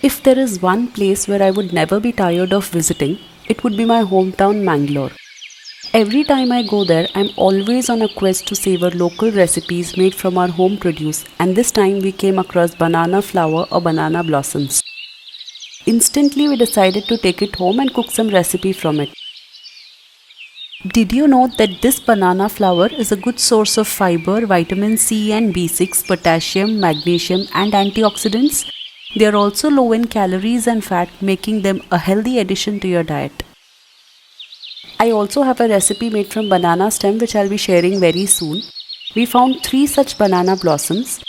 If there is one place where I would never be tired of visiting, it would be my hometown Mangalore. Every time I go there, I'm always on a quest to savor local recipes made from our home produce, and this time we came across banana flower or banana blossoms. Instantly, we decided to take it home and cook some recipe from it. Did you know that this banana flower is a good source of fiber, vitamin C and B6, potassium, magnesium, and antioxidants? They are also low in calories and fat, making them a healthy addition to your diet. I also have a recipe made from banana stem which I'll be sharing very soon. We found 3 such banana blossoms.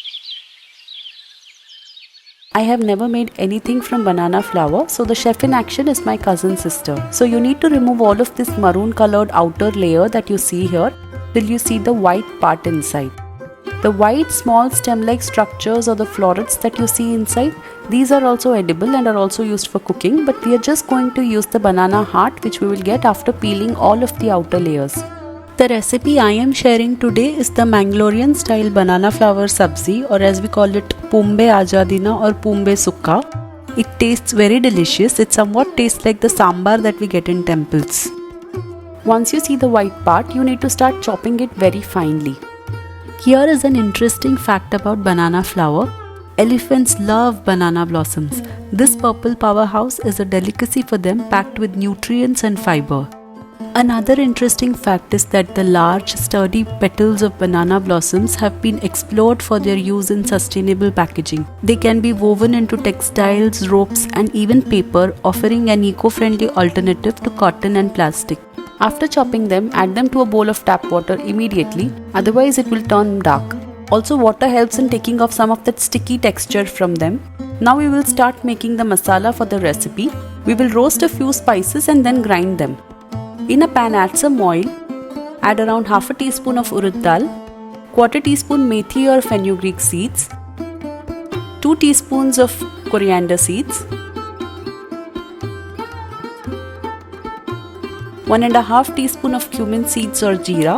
I have never made anything from banana flower, so the chef in action is my cousin sister. So you need to remove all of this maroon colored outer layer that you see here till you see the white part inside. The white small stem-like structures or the florets that you see inside, these are also edible and are also used for cooking, but we are just going to use the banana heart which we will get after peeling all of the outer layers. The recipe I am sharing today is the Mangalorean style banana flower sabzi, or as we call it Pumbe Ajadina or Pumbe Sukka. It tastes very delicious. It somewhat tastes like the sambar that we get in temples. Once you see the white part, you need to start chopping it very finely. Here is an interesting fact about banana flower. Elephants love banana blossoms. This purple powerhouse is a delicacy for them, packed with nutrients and fiber. Another interesting fact is that the large, sturdy petals of banana blossoms have been explored for their use in sustainable packaging. They can be woven into textiles, ropes, and even paper, offering an eco-friendly alternative to cotton and plastic. After chopping them, add them to a bowl of tap water immediately, otherwise it will turn dark. Also, water helps in taking off some of that sticky texture from them. Now we will start making the masala for the recipe. We will roast a few spices and then grind them. In a pan, add some oil, add around half a teaspoon of urad dal, quarter teaspoon methi or fenugreek seeds, 2 teaspoons of coriander seeds, 1.5 teaspoon of cumin seeds or jeera,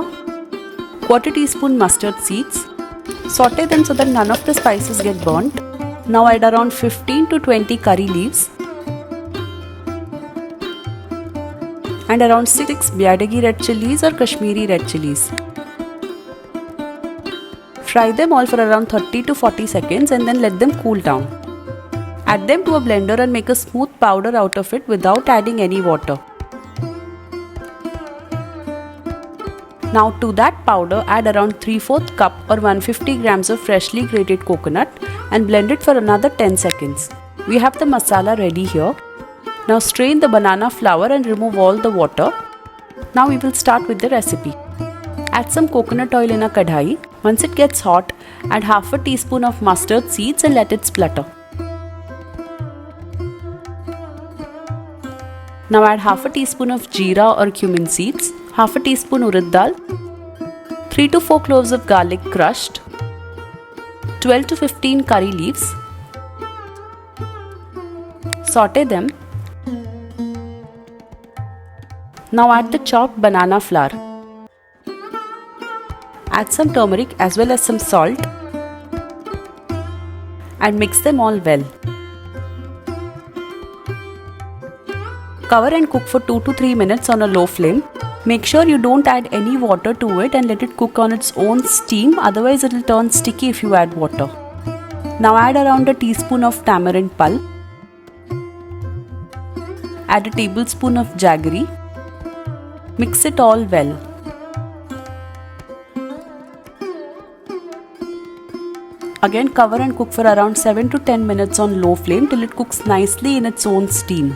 quarter teaspoon mustard seeds. Saute them so that none of the spices get burnt. Now add around 15 to 20 curry leaves and around 6 Byadagi red chilies or Kashmiri red chilies. Fry them all for around 30 to 40 seconds and then let them cool down. Add them to a blender and make a smooth powder out of it without adding any water. Now to that powder, add around 3/4 cup or 150 grams of freshly grated coconut and blend it for another 10 seconds. We have the masala ready here. Now strain the banana flour and remove all the water. Now we will start with the recipe. Add some coconut oil in a kadhai. Once it gets hot, add half a teaspoon of mustard seeds and let it splutter. Now add half a teaspoon of jeera or cumin seeds, half a teaspoon urad dal, 3 to 4 cloves of garlic crushed, 12 to 15 curry leaves. Saute them. Now add the chopped banana flour. Add some turmeric as well as some salt and mix them all well. Cover and cook for 2 to 3 minutes on a low flame. Make sure you don't add any water to it and let it cook on its own steam, otherwise it will turn sticky if you add water. Now add around a teaspoon of tamarind pulp. Add a tablespoon of jaggery. Mix it all well. Again cover and cook for around 7 to 10 minutes on low flame till it cooks nicely in its own steam.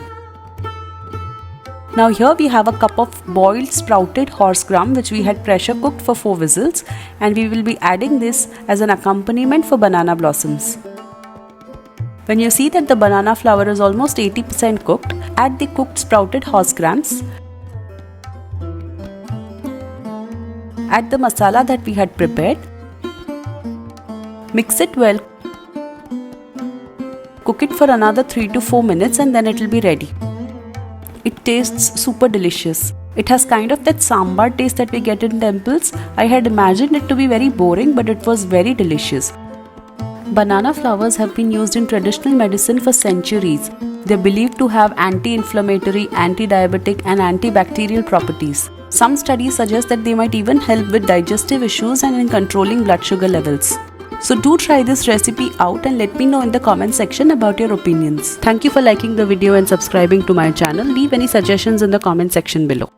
Now here we have a cup of boiled sprouted horse gram which we had pressure cooked for 4 whistles, and we will be adding this as an accompaniment for banana blossoms. When you see that the banana flour is almost 80% cooked, add the cooked sprouted horse grams. Add the masala that we had prepared. Mix it well. Cook it for another 3 to 4 minutes and then it will be ready. It tastes super delicious. It has kind of that sambar taste that we get in temples. I had imagined it to be very boring, but it was very delicious. Banana flowers have been used in traditional medicine for centuries. They are believed to have anti-inflammatory, anti-diabetic and antibacterial properties. Some studies suggest that they might even help with digestive issues and in controlling blood sugar levels. So do try this recipe out and let me know in the comment section about your opinions. Thank you for liking the video and subscribing to my channel. Leave any suggestions in the comment section below.